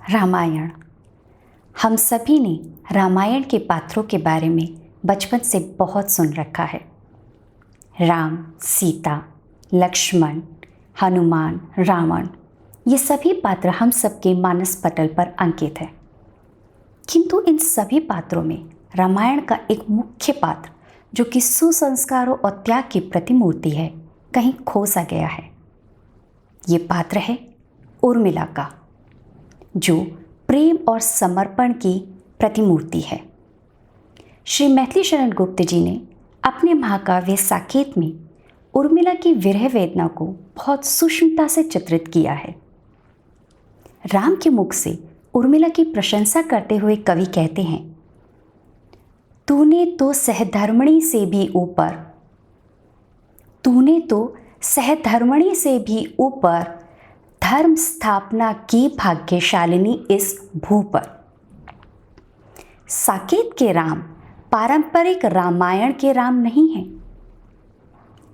रामायण। हम सभी ने रामायण के पात्रों के बारे में बचपन से बहुत सुन रखा है। राम, सीता, लक्ष्मण, हनुमान, रावण, ये सभी पात्र हम सबके मानस पटल पर अंकित हैं। किंतु इन सभी पात्रों में रामायण का एक मुख्य पात्र जो कि सुसंस्कारों और त्याग की प्रतिमूर्ति है, कहीं खो सा गया है। ये पात्र है उर्मिला का, जो प्रेम और समर्पण की प्रतिमूर्ति है। श्री मैथिली शरण गुप्त जी ने अपने महाकाव्य साकेत में उर्मिला की विरह वेदना को बहुत सूक्ष्मता से चित्रित किया है। राम के मुख से उर्मिला की प्रशंसा करते हुए कवि कहते हैं, तूने तो सहधर्मिणी से भी ऊपर धर्म स्थापना की भाग्यशालिनी इस भू पर। साकेत के राम पारंपरिक रामायण के राम नहीं हैं।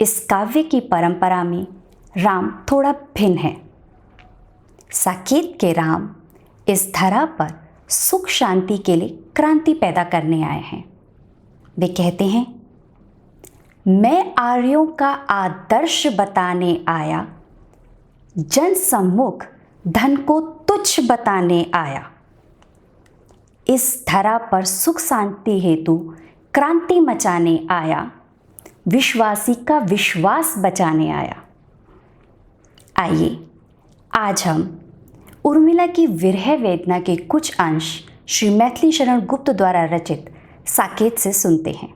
इस काव्य की परंपरा में राम थोड़ा भिन्न है। साकेत के राम इस धरा पर सुख शांति के लिए क्रांति पैदा करने आए हैं। वे कहते हैं, मैं आर्यों का आदर्श बताने आया, जन सम्मुख धन को तुच्छ बताने आया। इस धरा पर सुख शांति हेतु क्रांति मचाने आया, विश्वासी का विश्वास बचाने आया। आइए आज हम उर्मिला की विरह वेदना के कुछ अंश श्री मैथिली शरण गुप्त द्वारा रचित साकेत से सुनते हैं।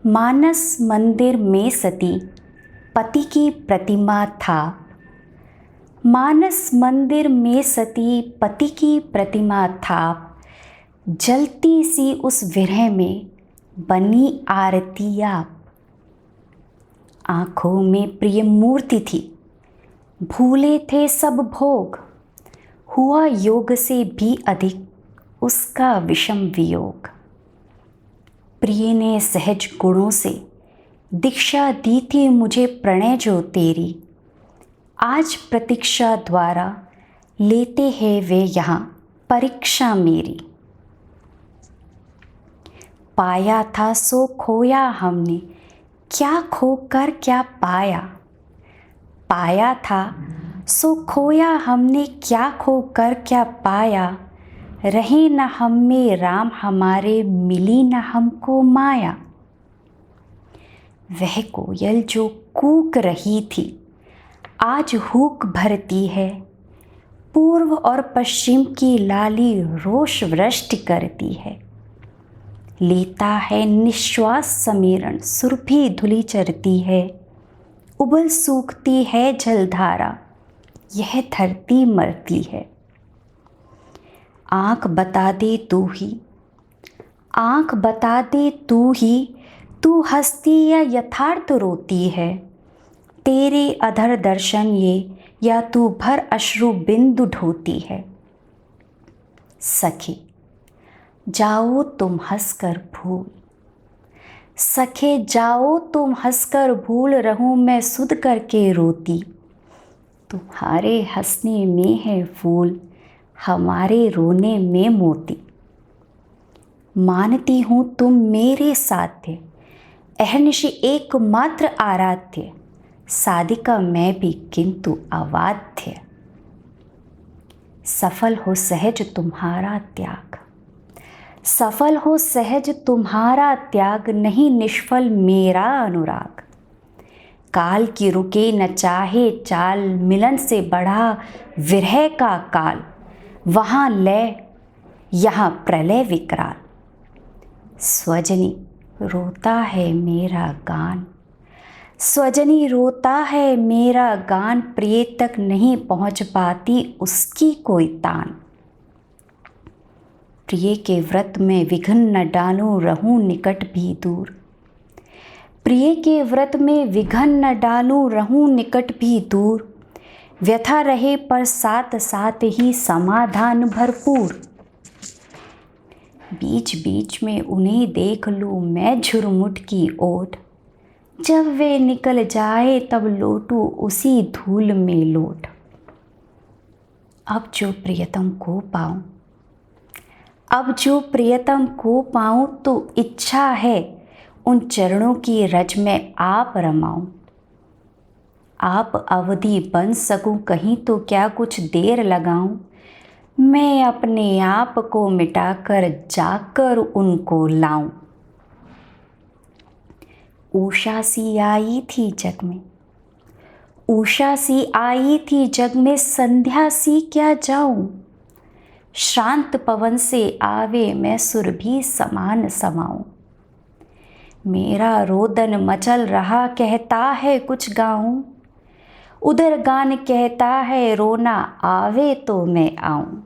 मानस मंदिर में सती पति की प्रतिमा था। मानस मंदिर में सती पति की प्रतिमा था। जलती सी उस विरह में बनी आरती आप। आँखों में प्रिय मूर्ति थी, भूले थे सब भोग। हुआ योग से भी अधिक उसका विषम वियोग। प्रिय ने सहज गुणों से दीक्षा दी थी मुझे प्रणय जो तेरी। आज प्रतीक्षा द्वारा लेते हैं वे यहाँ परीक्षा मेरी। पाया था सो खोया हमने, क्या खोकर क्या पाया। पाया था सो खोया हमने, क्या खोकर क्या पाया। रहे न हम में राम हमारे, मिली न हमको माया। वह कोयल जो कूक रही थी, आज हुक भरती है। पूर्व और पश्चिम की लाली रोष वृष्टि करती है। लेता है निश्वास समीरण, सुरभि धुली चरती है। उबल सूखती है जलधारा, यह धरती मरती है। आँख बता दे तू ही, आँख बता दे तू ही, तू हंसती या यथार्थ रोती है। तेरे अधर दर्शन ये, या तू भर अश्रु बिंदु ढोती है। सखी जाओ तुम हंसकर भूल, सखे जाओ तुम हंसकर भूल। रहूं मैं सुध करके रोती, तुम्हारे हंसने में है फूल, हमारे रोने में मोती। मानती हूँ तुम मेरे साध्य, अहर्निशि एकमात्र आराध्य। साधिका मैं भी किंतु अवाध्य। सफल हो सहज तुम्हारा त्याग, सफल हो सहज तुम्हारा त्याग। नहीं निष्फल मेरा अनुराग। काल की रुके न चाहे चाल, मिलन से बढ़ा विरह का काल। वहाँ लय यहाँ प्रलय विकराल। स्वजनी रोता है मेरा गान, स्वजनी रोता है मेरा गान। प्रिय तक नहीं पहुँच पाती उसकी कोई तान। प्रिय के व्रत में विघ्न न डालूं, रहूं निकट भी दूर। प्रिय के व्रत में विघ्न न डालूं, रहूं निकट भी दूर। व्यथा रहे पर साथ साथ ही समाधान भरपूर। बीच बीच में उन्हें देख लूँ मैं झुरमुट की ओट। जब वे निकल जाए तब लौटूं उसी धूल में लौट। अब जो प्रियतम को पाऊं, अब जो प्रियतम को पाऊं तो इच्छा है उन चरणों की रज में आप रमाऊं। आप अवधि बन सकूं कहीं तो क्या कुछ देर लगाऊं, मैं अपने आप को मिटाकर जाकर उनको लाऊं। उषा सी आई थी जग में, उषा सी आई थी जग में, संध्या सी क्या जाऊं। श्रांत पवन से आवे मैं सुरभि समान समाऊं। मेरा रोदन मचल रहा कहता है कुछ गाऊं, उधर गान कहता है रोना आवे तो मैं आऊं।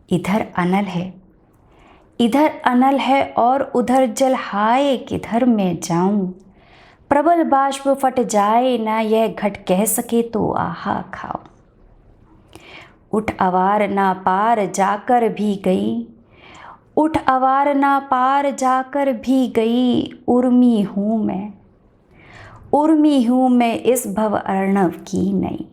इधर अनल है, इधर अनल है और उधर जल, हाय किधर मैं जाऊं। प्रबल बाष्प फट जाए ना यह घट, कह सके तो आहा खाओ। उठ अवार ना पार जाकर भी गई, उठ अवार ना पार जाकर भी गई। उर्मी हूँ मैं, उर्मी हूँ मैं इस भव अर्णव की नई।